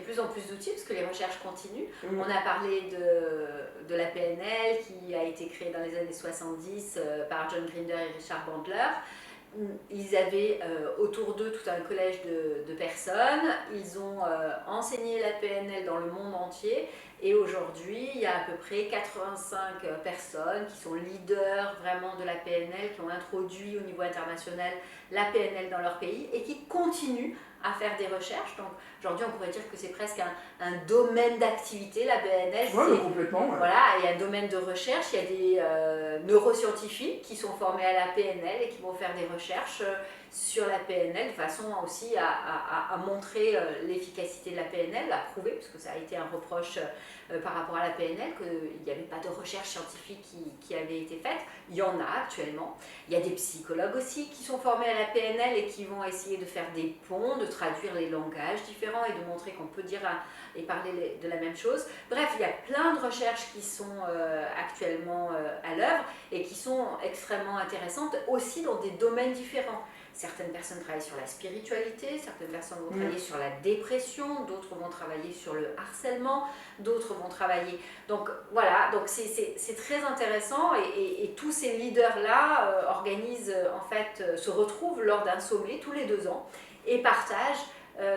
plus en plus d'outils parce que les recherches continuent. Mm. On a parlé de la PNL qui a été créée dans les années 70 par John Grinder et Richard Bandler. Ils avaient autour d'eux tout un collège de personnes. Ils ont enseigné la PNL dans le monde entier. Et aujourd'hui, il y a à peu près 85 personnes qui sont leaders vraiment de la PNL, qui ont introduit au niveau international la PNL dans leur pays et qui continuent à faire des recherches. Donc aujourd'hui, on pourrait dire que c'est presque un domaine d'activité, la PNL. Ouais, complètement. Ouais. Voilà, il y a un domaine de recherche, il y a des neuroscientifiques qui sont formés à la PNL et qui vont faire des recherches sur la PNL de façon aussi à montrer l'efficacité de la PNL, à prouver, parce que ça a été un reproche par rapport à la PNL, qu'il n'y avait pas de recherche scientifique qui avait été faite. Il y en a actuellement. Il y a des psychologues aussi qui sont formés à la PNL et qui vont essayer de faire des ponts, de traduire les langages différents et de montrer qu'on peut dire et parler de la même chose. Bref, il y a plein de recherches qui sont actuellement à l'œuvre et qui sont extrêmement intéressantes aussi dans des domaines différents. Certaines personnes travaillent sur la spiritualité, certaines personnes vont travailler sur la dépression, d'autres vont travailler sur le harcèlement, d'autres vont travailler... Donc voilà, donc c'est très intéressant et tous ces leaders-là organisent, en fait, se retrouvent lors d'un sommet tous les 2 ans et partagent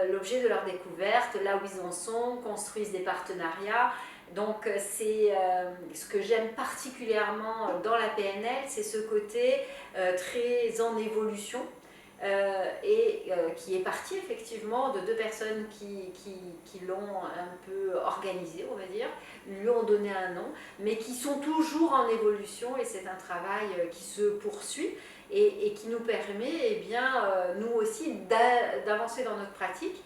l'objet de leur découverte, là où ils en sont, construisent des partenariats. Donc c'est ce que j'aime particulièrement dans la PNL, c'est ce côté très en évolution. Qui est parti effectivement de 2 personnes qui l'ont un peu organisé, on va dire, lui ont donné un nom, mais qui sont toujours en évolution et c'est un travail qui se poursuit et qui nous permet, eh bien, nous aussi, d'avancer dans notre pratique